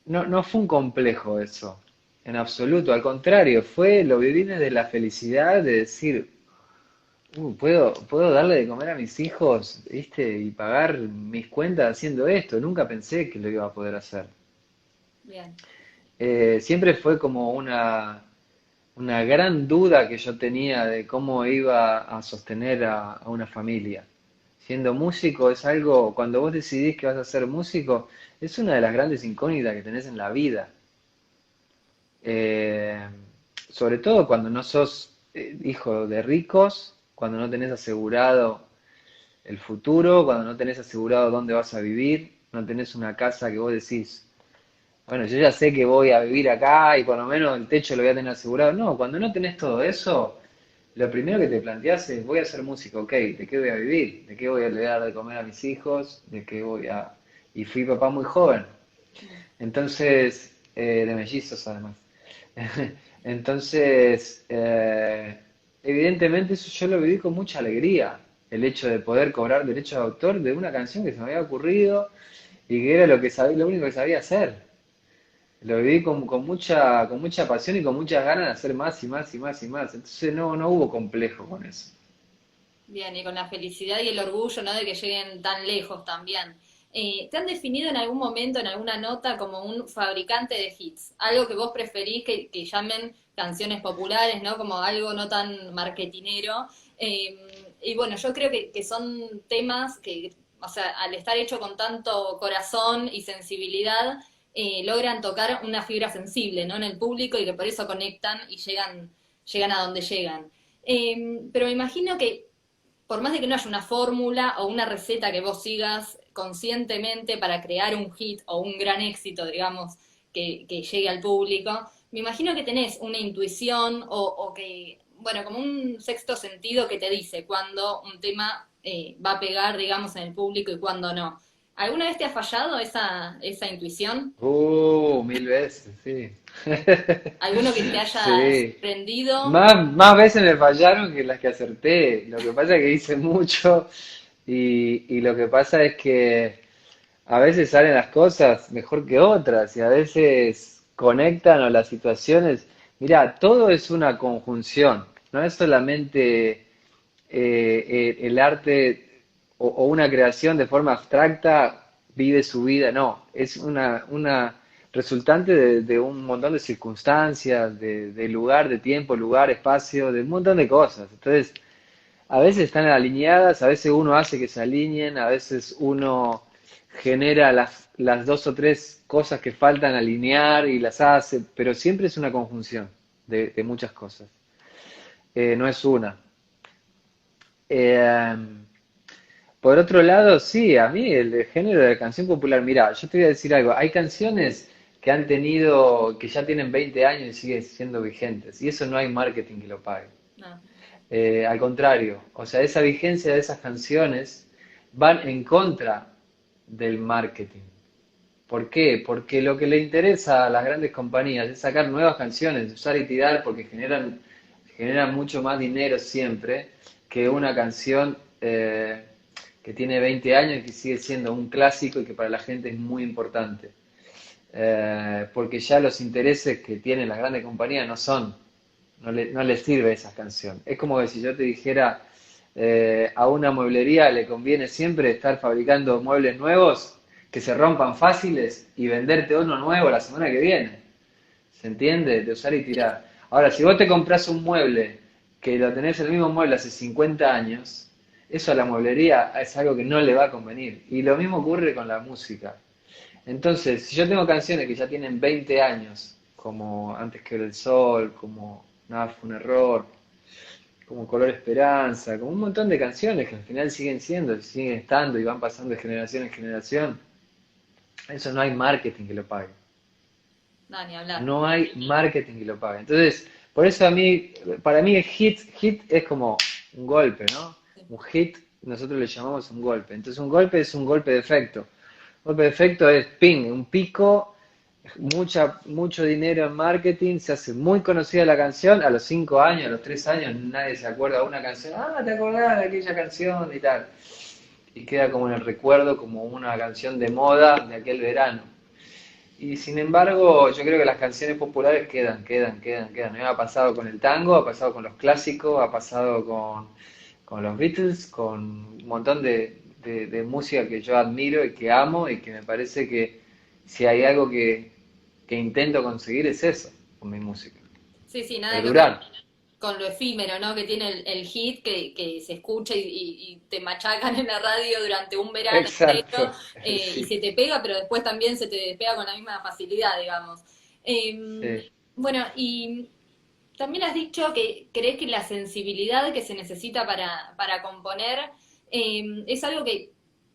no fue un complejo eso, en absoluto. Al contrario, lo viví desde la felicidad de decir, puedo darle de comer a mis hijos, ¿viste? Y pagar mis cuentas haciendo esto. Nunca pensé que lo iba a poder hacer. Bien. Siempre fue como una gran duda que yo tenía de cómo iba a sostener a una familia. Siendo músico es algo, cuando vos decidís que vas a ser músico, es una de las grandes incógnitas que tenés en la vida. Eh, Sobre todo cuando no sos hijo de ricos, cuando no tenés asegurado el futuro, cuando no tenés asegurado dónde vas a vivir, no tenés una casa que vos decís, bueno, yo ya sé que voy a vivir acá y por lo menos el techo lo voy a tener asegurado. No, cuando no tenés todo eso, lo primero que te planteás es, voy a ser músico, ok, ¿de qué voy a vivir? ¿De qué voy a dar de comer a mis hijos? ¿De qué voy a...? Y fui papá muy joven, Mm. entonces, de mellizos además. Entonces, evidentemente eso yo lo viví con mucha alegría, el hecho de poder cobrar derechos de autor de una canción que se me había ocurrido y que era lo que sabía, lo único que sabía hacer. Lo viví con mucha pasión y con muchas ganas de hacer más y más y más y más. Entonces no hubo complejo con eso. Bien, y con la felicidad y el orgullo, ¿no? De que lleguen tan lejos también. ¿Te han definido en algún momento, en alguna nota, como un fabricante de hits? Algo que vos preferís que llamen canciones populares, ¿no? Como algo no tan marketinero. Y bueno, yo creo que son temas que, o sea, al estar hecho con tanto corazón y sensibilidad, logran tocar una fibra sensible, ¿no? En el público y que por eso conectan y llegan a donde llegan. Pero me imagino que por más de que no haya una fórmula o una receta que vos sigas conscientemente para crear un hit o un gran éxito, digamos, que llegue al público, me imagino que tenés una intuición o que, bueno, como un sexto sentido que te dice cuándo un tema va a pegar, digamos, en el público y cuándo no. ¿Alguna vez te ha fallado esa intuición? Mil veces, sí. ¿Alguno que te haya Sí. sorprendido? Más veces me fallaron que las que acerté. Lo que pasa es que hice mucho y lo que pasa es que a veces salen las cosas mejor que otras y a veces conectan o las situaciones. Mira, todo es una conjunción, no es solamente el arte o una creación de forma abstracta vive su vida, no, es una resultante de un montón de circunstancias, de lugar, de tiempo, lugar, espacio, de un montón de cosas. Entonces, a veces están alineadas, a veces uno hace que se alineen, a veces uno genera las dos o tres cosas que faltan alinear y las hace, pero siempre es una conjunción de muchas cosas. No es una. Eh, por otro lado, sí, a mí el género de canción popular, mira, yo te voy a decir algo, hay canciones que han tenido, que ya tienen 20 años y siguen siendo vigentes, y eso no hay marketing que lo pague. No. Al contrario, o sea, esa vigencia de esas canciones van en contra del marketing. ¿Por qué? Porque lo que le interesa a las grandes compañías es sacar nuevas canciones, usar y tirar, porque generan mucho más dinero siempre que una canción que tiene 20 años y que sigue siendo un clásico y que para la gente es muy importante. Porque ya los intereses que tienen las grandes compañías no les sirve esa canción. Es como que si yo te dijera, a una mueblería le conviene siempre estar fabricando muebles nuevos que se rompan fáciles y venderte uno nuevo la semana que viene. ¿Se entiende? De usar y tirar. Ahora, si vos te compras un mueble que lo tenés el mismo mueble hace 50 años, eso a la mueblería es algo que no le va a convenir. Y lo mismo ocurre con la música. Entonces, si yo tengo canciones que ya tienen 20 años, como Antes que el sol, como Nada fue un error, como Color Esperanza, como un montón de canciones que al final siguen siendo, siguen estando y van pasando de generación en generación, eso no hay marketing que lo pague. No, ni hablar. No hay marketing que lo pague. Entonces, por eso para mí el hit es como un golpe, ¿no? Sí. Un hit, nosotros le llamamos un golpe. Entonces, un golpe es un golpe de efecto. Un golpe de efecto es ping, un pico, mucho dinero en marketing, se hace muy conocida la canción, a los 5 años, a los 3 años, nadie se acuerda de una canción, ¿te acordás de aquella canción y tal? Y queda como en el recuerdo, como una canción de moda de aquel verano. Y sin embargo, yo creo que las canciones populares quedan. Ha pasado con el tango, ha pasado con los clásicos, ha pasado con los Beatles, con un montón de música que yo admiro y que amo y que me parece que si hay algo que intento conseguir es eso con mi música, Sí, sí, nada que ver perdurar. con lo efímero, ¿no? Que tiene el hit que se escucha y te machacan en la radio durante un verano entero Exacto, y sí, se te pega, pero después también se te despega con la misma facilidad, digamos. sí. Bueno, y también has dicho que crees que la sensibilidad que se necesita para componer es algo que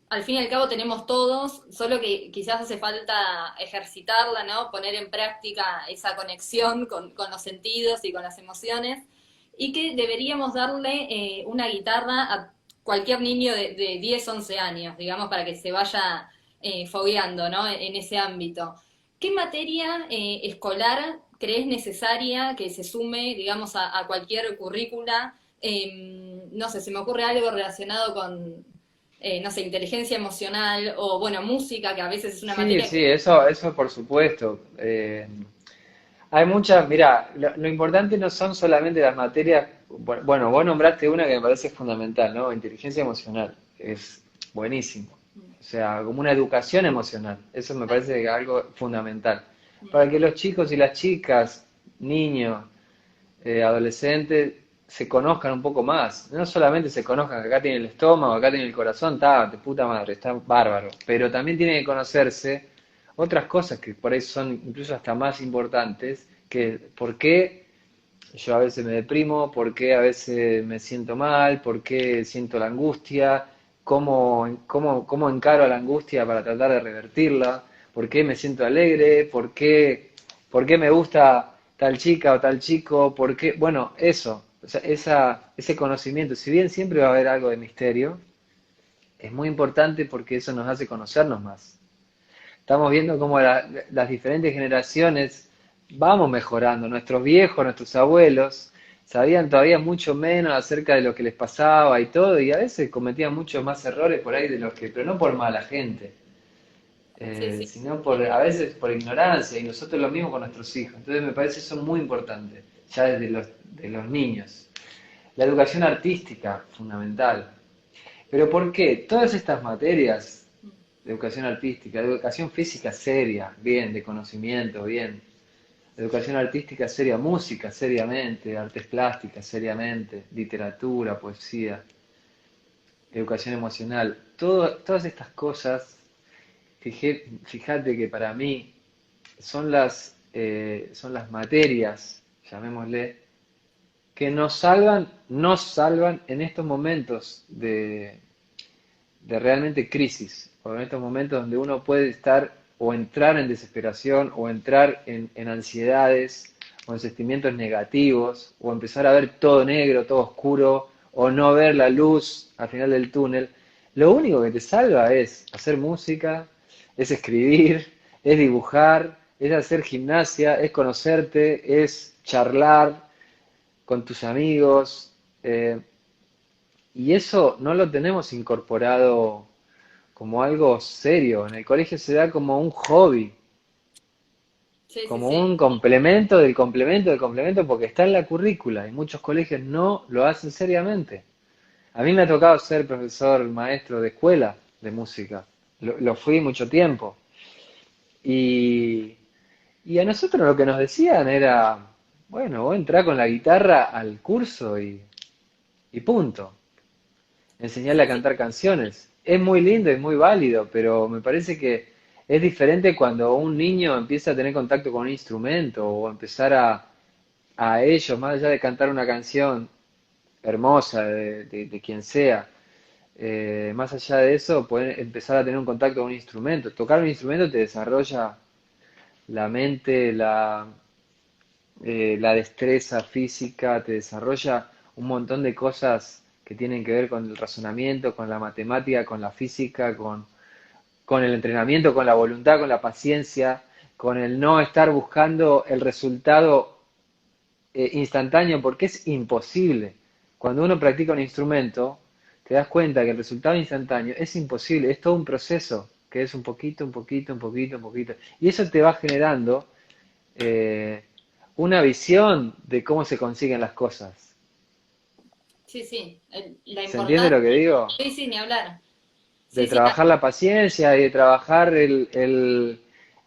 al fin y al cabo tenemos todos, solo que quizás hace falta ejercitarla, ¿no? Poner en práctica esa conexión con los sentidos y con las emociones, y que deberíamos darle una guitarra a cualquier niño de 10 11 años, digamos, para que se vaya fogueando, ¿no? En ese ámbito. ¿Qué materia escolar crees necesaria que se sume, digamos, a cualquier currícula? No sé, se me ocurre algo relacionado con, no sé, inteligencia emocional o, bueno, música, que a veces es una Sí, materia sí, que... eso por supuesto. Hay muchas, mira, lo importante no son solamente las materias, bueno, vos nombraste una que me parece fundamental, ¿no? Inteligencia emocional, es buenísimo. O sea, como una educación emocional, eso me parece que es algo fundamental. Para que los chicos y las chicas, niños, adolescentes, se conozcan un poco más. No solamente se conozcan que acá tiene el estómago, acá tiene el corazón, está de puta madre, está bárbaro. Pero también tiene que conocerse otras cosas que por ahí son incluso hasta más importantes, que por qué yo a veces me deprimo, por qué a veces me siento mal, por qué siento la angustia, cómo encaro la angustia para tratar de revertirla, por qué me siento alegre, por qué me gusta tal chica o tal chico, por qué, bueno, eso, o sea, ese conocimiento, si bien siempre va a haber algo de misterio, es muy importante porque eso nos hace conocernos más. Estamos viendo cómo las diferentes generaciones vamos mejorando. Nuestros viejos, nuestros abuelos, sabían todavía mucho menos acerca de lo que les pasaba y todo, y a veces cometían muchos más errores por ahí de los que, pero no por mala gente, Sí, sí. sino a veces por ignorancia, y nosotros lo mismo con nuestros hijos. Entonces me parece eso muy importante, ya desde de los niños. La educación artística, fundamental. Pero ¿por qué? Todas estas materias educación artística, educación física seria, bien, de conocimiento, bien. Educación artística seria, música seriamente, artes plásticas seriamente, literatura, poesía, educación emocional. Todas estas cosas, fíjate que para mí son las materias, llamémosle, que nos salvan en estos momentos de realmente crisis, o en estos momentos donde uno puede estar o entrar en desesperación, o entrar en ansiedades, o en sentimientos negativos, o empezar a ver todo negro, todo oscuro, o no ver la luz al final del túnel. Lo único que te salva es hacer música, es escribir, es dibujar, es hacer gimnasia, es conocerte, es charlar con tus amigos. Y eso no lo tenemos incorporado como algo serio. En el colegio se da como un hobby, Sí, sí, como sí. un complemento del complemento del complemento, porque está en la currícula y muchos colegios no lo hacen seriamente. A mí me ha tocado ser profesor, maestro de escuela de música. Lo fui mucho tiempo. Y, y a nosotros lo que nos decían era, bueno, vos entrá con la guitarra al curso y punto. Enseñarle a Sí, sí. cantar canciones. Es muy lindo y muy válido, pero me parece que es diferente cuando un niño empieza a tener contacto con un instrumento o empezar a ellos, más allá de cantar una canción hermosa de quien sea, más allá de eso, pueden empezar a tener un contacto con un instrumento. Tocar un instrumento te desarrolla la mente, la destreza física, te desarrolla un montón de cosas que tienen que ver con el razonamiento, con la matemática, con la física, con el entrenamiento, con la voluntad, con la paciencia, con el no estar buscando el resultado instantáneo, porque es imposible. Cuando uno practica un instrumento, te das cuenta que el resultado instantáneo es imposible, es todo un proceso, que es un poquito, un poquito, un poquito, un poquito. Y eso te va generando eh, una visión de cómo se consiguen las cosas. Sí, sí. La ¿Se entiende importancia. lo que digo? Sí, sí, ni hablar. De Sí, sí, trabajar la paciencia y de trabajar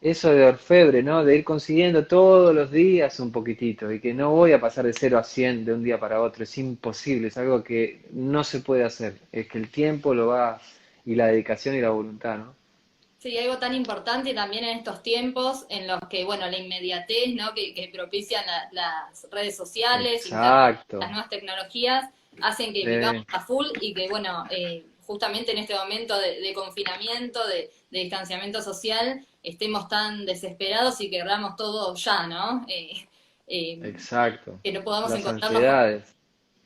eso de orfebre, ¿no? De ir consiguiendo todos los días un poquitito y que no voy a pasar de 0 a 100 de un día para otro, es imposible, es algo que no se puede hacer, es que el tiempo lo va y la dedicación y la voluntad, ¿no? sí, algo tan importante también en estos tiempos en los que, bueno, la inmediatez, ¿no? Que propician las redes sociales, internet, las Exacto. nuevas tecnologías, hacen que vivamos Sí, a full y que, bueno, justamente en este momento de confinamiento, de distanciamiento social, estemos tan desesperados y querramos todo ya, ¿no? Eh, exacto. que no podamos Las encontrarnos. ansiedades.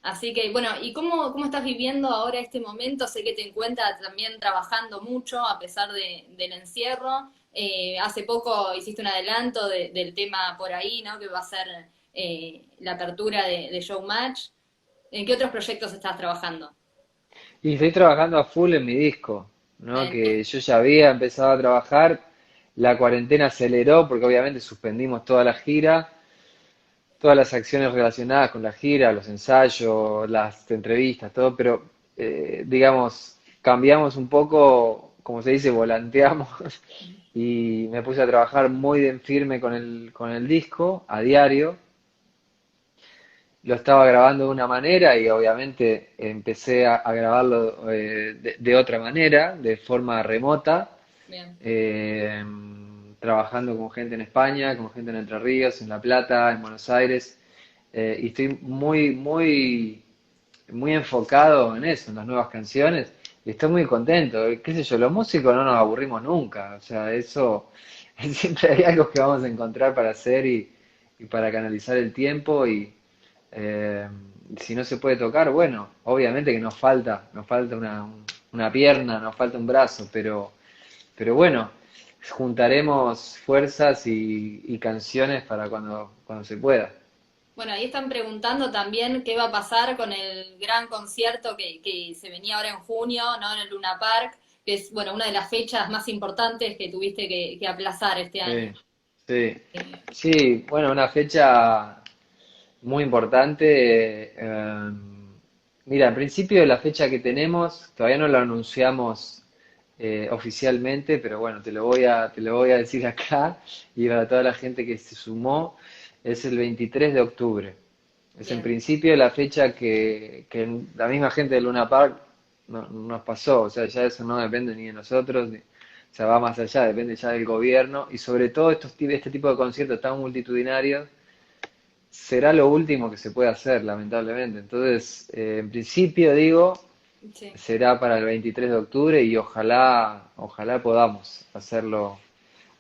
Así que, bueno, ¿y cómo estás viviendo ahora este momento? Sé que te encuentras también trabajando mucho a pesar del encierro. Hace poco hiciste un adelanto del tema por ahí, ¿no? Que va a ser la apertura de Showmatch. ¿En qué otros proyectos estás trabajando? Y estoy trabajando a full en mi disco, ¿no? Eh, Que yo ya había empezado a trabajar, la cuarentena aceleró porque obviamente suspendimos toda la gira, todas las acciones relacionadas con la gira, los ensayos, las entrevistas, todo, pero digamos, cambiamos un poco, como se dice, volanteamos y me puse a trabajar muy en firme con el disco a diario. Lo estaba grabando de una manera y obviamente empecé a grabarlo de otra manera, de forma remota, bien. eh, trabajando con gente en España, con gente en Entre Ríos, en La Plata, en Buenos Aires, y estoy muy enfocado en eso, en las nuevas canciones, y estoy muy contento. Qué sé yo, los músicos no nos aburrimos nunca, o sea, eso, siempre hay algo que vamos a encontrar para hacer y para canalizar el tiempo y eh, si no se puede tocar, bueno, obviamente que nos falta una pierna, nos falta un brazo, pero bueno, juntaremos fuerzas y canciones para cuando se pueda. Bueno, ahí están preguntando también qué va a pasar con el gran concierto que se venía ahora en junio, ¿no? En el Luna Park, que es, bueno, una de las fechas más importantes que tuviste que aplazar este año. Sí, sí, sí, bueno, una fecha muy importante. Mira, en principio la fecha que tenemos, todavía no la anunciamos oficialmente, pero bueno, te lo voy a decir acá y para toda la gente que se sumó, es el 23 de octubre. Es en Bien, principio la fecha que la misma gente de Luna Park nos pasó, o sea, ya eso no depende ni de nosotros, o sea, va más allá, depende ya del gobierno y sobre todo este tipo de conciertos tan multitudinarios será lo último que se puede hacer, lamentablemente. Entonces, en principio digo, sí. será para el 23 de octubre y ojalá podamos hacerlo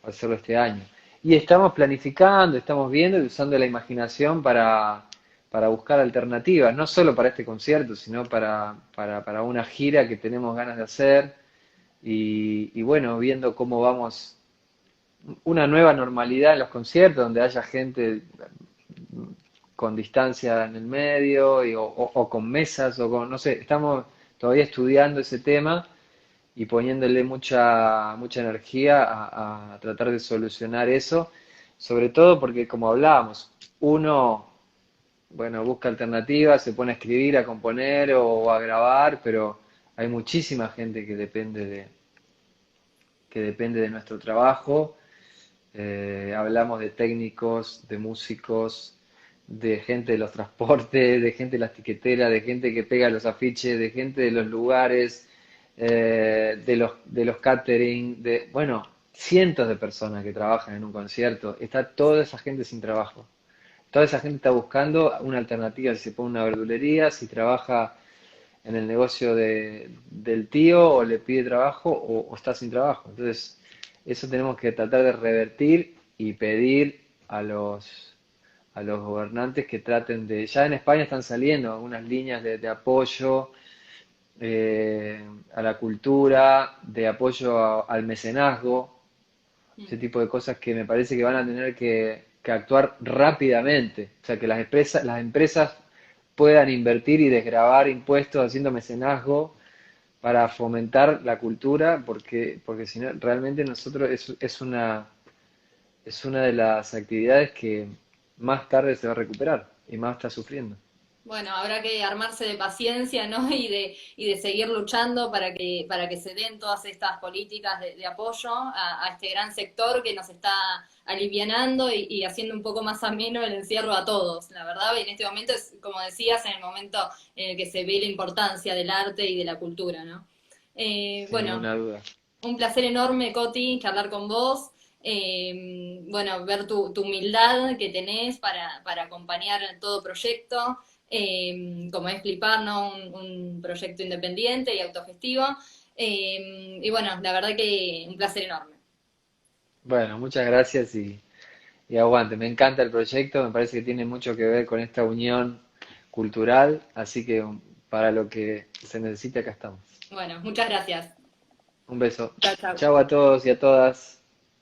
este año. Y estamos planificando, estamos viendo y usando la imaginación para buscar alternativas, no solo para este concierto, sino para una gira que tenemos ganas de hacer y bueno, viendo cómo vamos, una nueva normalidad en los conciertos, donde haya gente con distancia en el medio o con mesas o con, no sé, estamos todavía estudiando ese tema y poniéndole mucha energía a tratar de solucionar eso, sobre todo porque como hablábamos, uno, bueno, busca alternativas, se pone a escribir, a componer o a grabar, pero hay muchísima gente que depende de nuestro trabajo. Hablamos de técnicos, de músicos, de gente de los transportes, de gente de las tiqueteras, de gente que pega los afiches, de gente de los lugares, de los catering, bueno, cientos de personas que trabajan en un concierto. Está toda esa gente sin trabajo. Toda esa gente está buscando una alternativa, si se pone una verdulería, si trabaja en el negocio del tío o le pide trabajo o está sin trabajo. Entonces, eso tenemos que tratar de revertir y pedir a los gobernantes que traten de... Ya en España están saliendo algunas líneas de apoyo a la cultura, de apoyo al mecenazgo, ese Mm. tipo de cosas que me parece que van a tener que actuar rápidamente. O sea, que las empresas puedan invertir y desgravar impuestos haciendo mecenazgo para fomentar la cultura, porque si no, realmente nosotros es una de las actividades que más tarde se va a recuperar y más está sufriendo. Bueno, habrá que armarse de paciencia, ¿no? Y de seguir luchando para que se den todas estas políticas de apoyo a este gran sector que nos está alivianando y haciendo un poco más ameno el encierro a todos. La verdad, en este momento es, como decías, en el momento en el que se ve la importancia del arte y de la cultura, ¿no? Sin Bueno, ninguna duda. un placer enorme, Coti, charlar con vos. Bueno, ver tu humildad que tenés para acompañar todo proyecto, como es Flipar, ¿no? Un proyecto independiente y autogestivo. Y bueno, la verdad que un placer enorme. Bueno, muchas gracias y aguante. Me encanta el proyecto, me parece que tiene mucho que ver con esta unión cultural, así que para lo que se necesite acá estamos. Bueno, muchas gracias. Un beso. Chao, chao. Chao a todos y a todas.